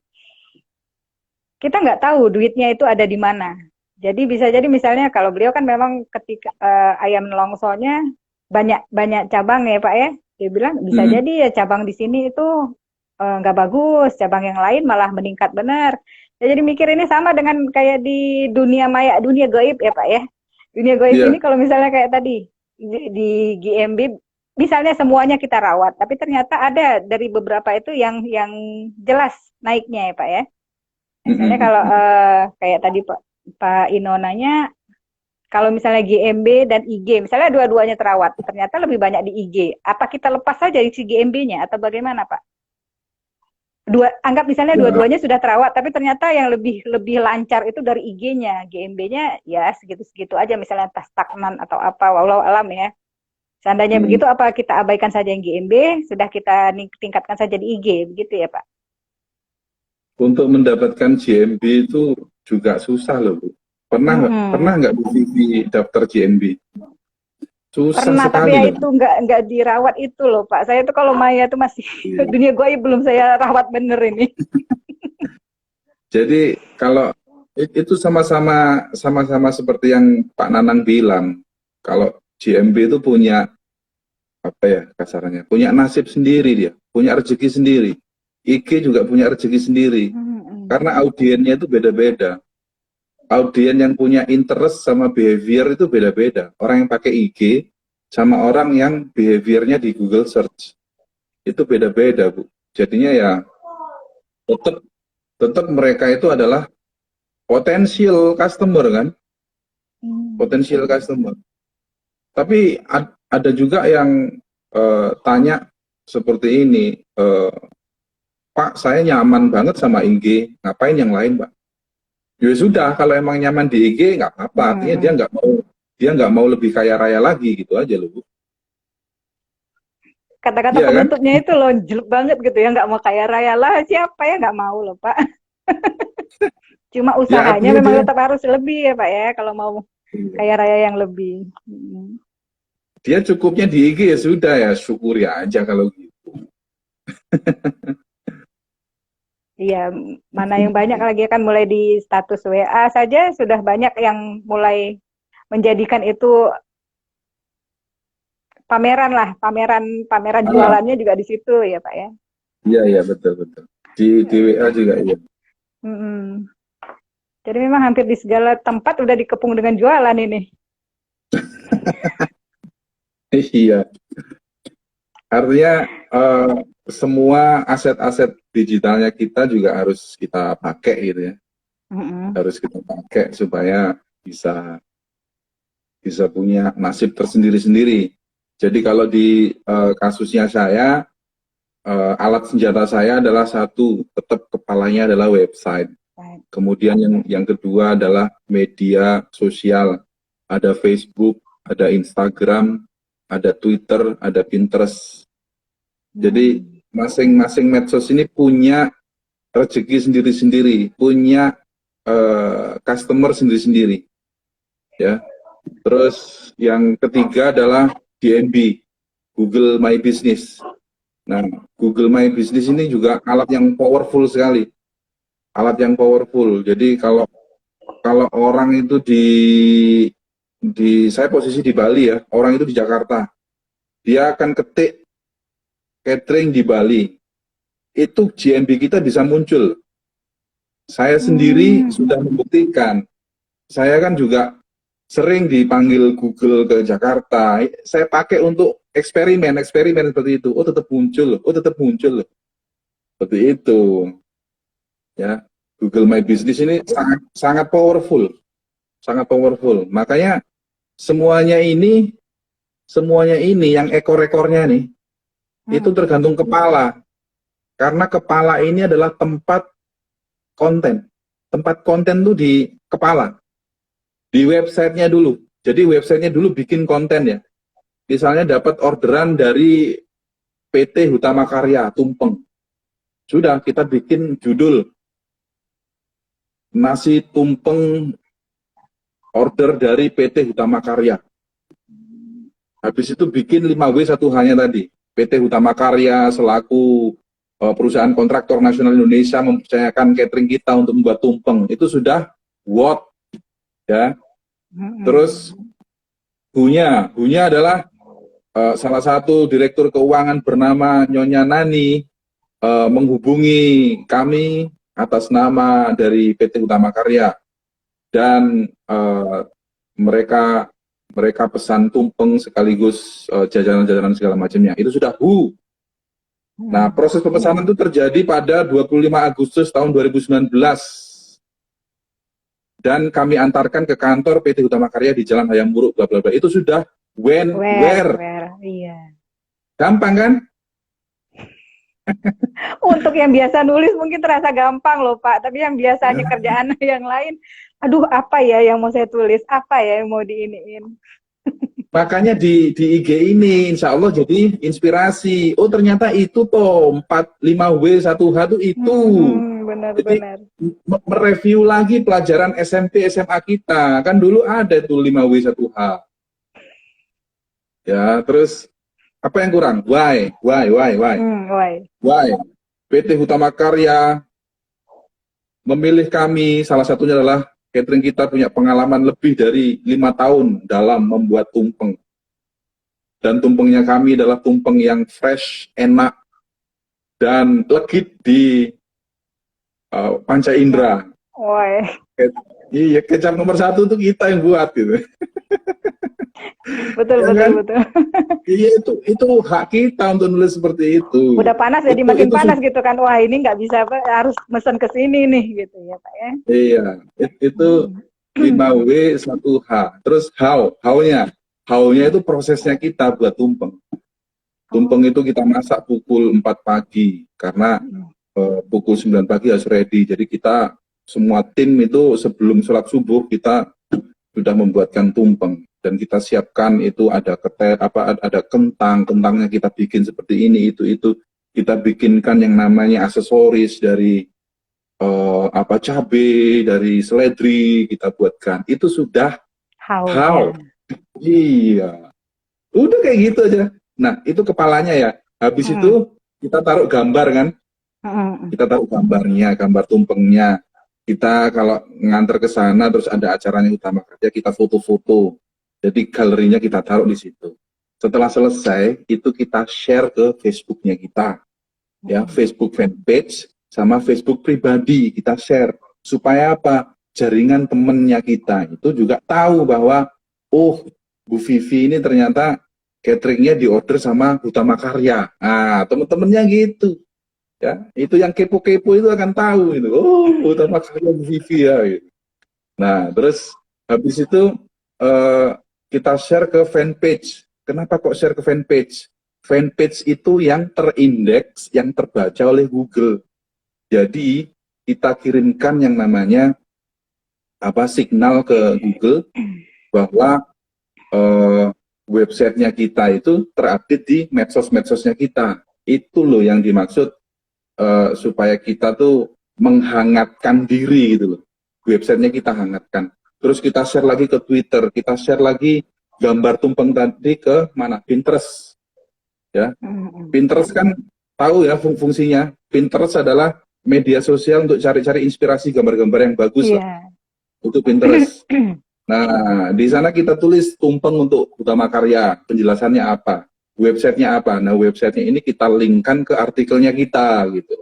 kita nggak tahu duitnya itu ada di mana. Jadi bisa jadi misalnya kalau beliau kan memang ketika ayam nelongsonya banyak banyak cabang ya Pak ya, dia bilang bisa jadi ya cabang di sini itu nggak bagus, cabang yang lain malah meningkat benar. Ya, jadi mikir ini sama dengan kayak di dunia maya, dunia gaib ya Pak ya. Dunia gaib Iya. ini kalau misalnya kayak tadi di GMB, misalnya semuanya kita rawat, tapi ternyata ada dari beberapa itu yang jelas naiknya ya Pak ya. Misalnya kalau kayak tadi Pak Ino nanya, kalau misalnya GMB dan IG, misalnya dua-duanya terawat, ternyata lebih banyak di IG. Apa kita lepas saja di si GMB-nya atau bagaimana Pak? Anggap misalnya Ya, dua-duanya sudah terawat, tapi ternyata yang lebih lancar itu dari IG-nya, GMB-nya ya segitu-segitu aja, misalnya entah stagnan atau apa, walau alam ya. Seandainya begitu, apa kita abaikan saja yang GMB, sudah kita tingkatkan saja di IG, begitu ya Pak? untuk mendapatkan GMB itu juga susah loh, Bu. Pernah nggak Bu Vivi daftar GMB? Susah Pernah, tapi sekali ya loh. itu nggak dirawat itu loh Pak. Saya tuh kalau Maya tuh masih dunia gaib belum saya rawat bener ini. Jadi kalau itu sama-sama seperti yang Pak Nanang bilang, kalau GMB itu punya apa ya kasarnya, punya nasib sendiri dia, punya rezeki sendiri. IG juga punya rezeki sendiri, karena audiennya itu beda-beda. Audien yang punya interest sama behavior itu beda-beda. Orang yang pakai IG sama orang yang behaviornya di Google Search itu beda-beda, Bu. Jadinya ya tetap tetap mereka itu adalah potensial customer kan, potensial customer. Tapi ada juga yang tanya seperti ini, Pak, saya nyaman banget sama IG, ngapain yang lain, Pak? Ya sudah, kalau emang nyaman di IG nggak apa-apa, artinya dia nggak mau lebih kaya raya lagi gitu aja loh, Bu. Kata-kata Iya kan? penutupnya itu loh jelek banget gitu ya, nggak mau kaya raya lah, siapa ya nggak mau loh Pak. Cuma Ya usahanya artinya memang dia tetap harus lebih ya Pak ya, kalau mau iya. kaya raya yang lebih. Dia cukupnya di IG ya sudah ya, syukuri aja kalau gitu. Iya, mana yang banyak lagi kan mulai di status WA saja sudah banyak yang mulai menjadikan itu pameran lah, pameran pameran Ah, jualannya juga di situ ya Pak ya. iya iya betul betul. Di WA juga iya. Mm-mm. Jadi memang hampir di segala tempat udah dikepung dengan jualan ini. Iya. Artinya semua aset-aset digitalnya kita juga harus kita pakai gitu ya. Mm-mm. Harus kita pakai supaya bisa bisa punya nasib tersendiri-sendiri. Jadi kalau di kasusnya saya, alat senjata saya adalah satu, tetap kepalanya adalah website. Baik. Kemudian yang kedua adalah media sosial. Ada Facebook, ada Instagram, ada Twitter, ada Pinterest. Jadi Hmm. masing-masing medsos ini punya rezeki sendiri-sendiri, punya customer sendiri-sendiri, ya. Terus yang ketiga adalah DMB, Google My Business. Nah, Google My Business ini juga alat yang powerful sekali, alat yang powerful. Jadi kalau kalau orang itu di saya posisi di Bali ya, orang itu di Jakarta, dia akan ketik catering di Bali, itu GMB kita bisa muncul. Saya sendiri Hmm. sudah membuktikan. Saya kan juga sering dipanggil Google ke Jakarta. Saya pakai untuk eksperimen seperti itu. Oh tetap muncul, oh tetap muncul. Seperti itu, ya. Google My Business ini sangat sangat powerful, sangat powerful. Makanya semuanya ini, semuanya ini yang ekor-ekornya nih, itu Hmm. tergantung kepala. Karena kepala ini adalah tempat konten. Tempat konten tuh di kepala, di websitenya dulu. Jadi websitenya dulu bikin konten ya. Misalnya dapat orderan dari PT Hutama Karya Tumpeng. Sudah kita bikin judul nasi tumpeng order dari PT Hutama Karya. Habis itu bikin 5W1H-nya tadi. PT Hutama Karya selaku perusahaan kontraktor nasional Indonesia mempercayakan catering kita untuk membuat tumpeng. Itu sudah what ya. Terus Hmm. Hunya adalah salah satu direktur keuangan bernama Nyonya Nani menghubungi kami atas nama dari PT Utama Karya dan mereka mereka pesan tumpeng sekaligus jajanan-jajanan segala macamnya. Itu sudah Nah, Hmm. proses pemesanan itu terjadi pada 25 Agustus tahun 2019 dan kami antarkan ke kantor PT Utama Karya di Jalan Hayam Muruk bla bla bla. Itu sudah where. Iya. Gampang kan? Untuk yang biasa nulis mungkin terasa gampang loh Pak, tapi yang biasanya Nah, kerjaan yang lain, aduh apa ya yang mau saya tulis, apa ya yang mau diiniin. makanya di IG ini insya Allah jadi inspirasi. Oh ternyata itu toh 45W1H tuh itu. Jadi Benar-benar. mereview lagi pelajaran SMP SMA kita. Kan dulu ada tuh 5W1H. Ya, terus apa yang kurang? Why? Why? Why? PT Hutama Karya memilih kami, salah satunya adalah catering kita punya pengalaman lebih dari 5 tahun dalam membuat tumpeng. Dan tumpengnya kami adalah tumpeng yang fresh, enak, dan legit di Panca Indra. Why? Iya, kecap nomor satu tuh kita yang buat gitu. Betul, Ya betul, kan? betul. Iya itu hak kita untuk nulis seperti itu. Udah panas jadi Itu makin itu panas sudah gitu kan. Wah ini nggak bisa, Pak, harus mesen ke sini nih gitu ya Pak ya. iya. Itu 5W1H. Terus how-nya. How-nya itu prosesnya kita buat tumpeng. Oh. Tumpeng itu kita masak pukul 4 pagi karena pukul 9 pagi harus ready. Jadi kita semua tim itu sebelum sholat subuh kita sudah membuatkan tumpeng dan kita siapkan itu ada ada kentangnya kita bikin seperti ini itu kita bikinkan yang namanya aksesoris dari cabai, dari seledri kita buatkan. Itu sudah how. Iya. Udah kayak gitu aja. Nah, itu kepalanya ya. Habis itu kita taruh gambar kan. Kita taruh gambarnya, gambar tumpengnya. Kita kalau nganter ke sana terus ada acaranya utama kerja, kita foto-foto. Jadi galerinya kita taruh di situ. Setelah selesai, itu kita share ke Facebooknya kita. Ya, Facebook fanpage sama Facebook pribadi kita share. Supaya apa? Jaringan temennya kita itu juga tahu bahwa, oh, Bu Vivi ini ternyata cateringnya diorder sama Utama Karya. Nah, temen-temennya gitu. Ya, itu yang kepo-kepo itu akan tahu itu. Oh, Utama Karya Bu Vivi ya. Gitu. Nah, terus habis itu kita share ke fanpage. Kenapa kok share ke fanpage? Fanpage itu yang terindeks, yang terbaca oleh Google. Jadi kita kirimkan yang namanya signal ke Google bahwa websitenya kita itu terupdate di medsos-medsosnya kita. Itu loh yang dimaksud supaya kita tuh menghangatkan diri gitu loh. Websitenya kita hangatkan. Terus kita share lagi ke Twitter, kita share lagi gambar tumpeng tadi ke mana? Pinterest. Ya. Pinterest kan tahu ya fungsinya. Pinterest adalah media sosial untuk cari-cari inspirasi gambar-gambar yang bagus lah. Untuk Pinterest. Nah, di sana kita tulis tumpeng untuk Utama Karya, penjelasannya apa, websitenya apa. Nah, websitenya ini kita linkkan ke artikelnya kita, gitu.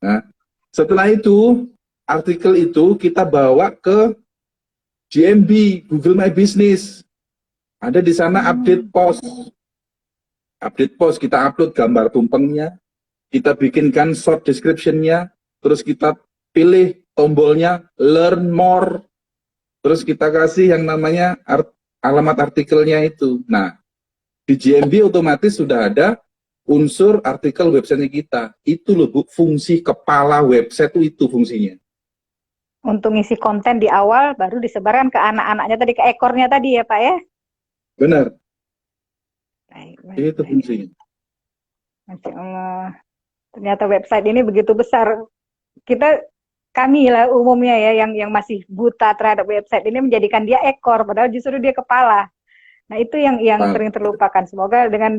Nah, setelah itu, artikel itu kita bawa ke GMB, Google My Business. Ada di sana update post. Update post, kita upload gambar tumpengnya, kita bikinkan short description-nya, terus kita pilih tombolnya Learn More. Terus kita kasih yang namanya alamat artikelnya itu. Nah, di GMB otomatis sudah ada unsur artikel website kita. Itu loh Bu, fungsi kepala website itu fungsinya. Untuk ngisi konten di awal, baru disebarkan ke anak-anaknya tadi, ke ekornya tadi ya Pak ya? Benar. Baik, itu fungsinya. Masya Allah. Ternyata website ini begitu besar. Kami lah umumnya ya yang masih buta terhadap website ini menjadikan dia ekor, padahal justru dia kepala. Nah itu yang sering terlupakan. Semoga dengan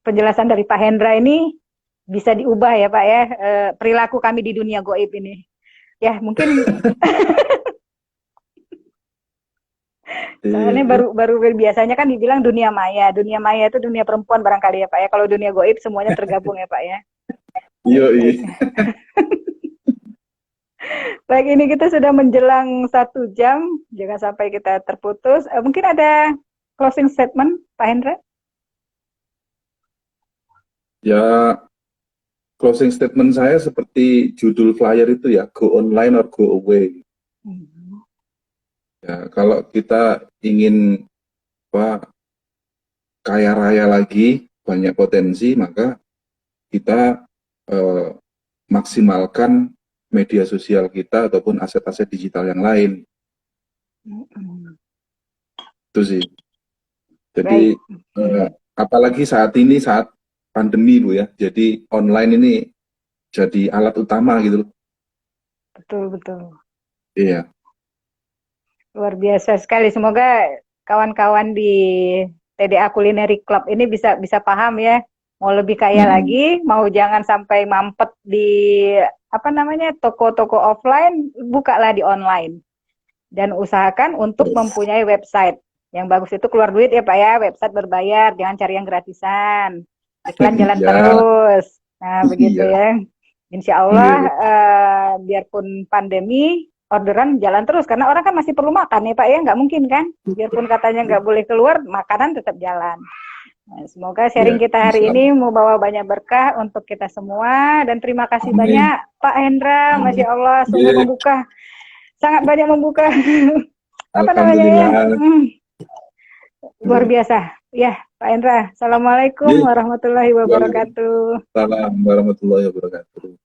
penjelasan dari Pak Hendra ini bisa diubah ya Pak ya, perilaku kami di dunia goib ini. Ya mungkin soalnya baru biasanya kan dibilang dunia maya itu dunia perempuan barangkali ya Pak ya. Kalau dunia goib semuanya tergabung ya Pak ya. Iya. Baik, ini kita sudah menjelang 1 jam, jangan sampai kita terputus. Mungkin ada closing statement, Pak Hendra? Ya, closing statement saya seperti judul flyer itu ya, go online or go away. Ya, kalau kita ingin kaya raya lagi, banyak potensi, maka kita maksimalkan media sosial kita ataupun aset-aset digital yang lain. Itu sih. Jadi apalagi saat ini, saat pandemi Bu ya, jadi online ini jadi alat utama gitu loh. Betul. Iya. Luar biasa sekali. Semoga kawan-kawan di TDA Culinary Club ini bisa paham ya. Mau lebih kaya lagi, mau jangan sampai mampet di toko-toko offline, bukalah di online. Dan usahakan untuk mempunyai website. Yang bagus itu keluar duit ya Pak ya, website berbayar, jangan cari yang gratisan. Iklan jalan terus. Nah, begitu ya. Insya Allah, biarpun pandemi, orderan jalan terus. Karena orang kan masih perlu makan ya Pak ya, nggak mungkin kan. Biarpun katanya nggak boleh keluar, makanan tetap jalan. Nah, semoga sharing kita hari ini membawa banyak berkah untuk kita semua. Dan terima kasih banyak Pak Hendra, Masya Allah, sungguh membuka, sangat banyak membuka. Luar biasa. Ya, Pak Indra. Assalamualaikum Jadi, warahmatullahi wabarakatuh. waalaikumsalam warahmatullahi wabarakatuh.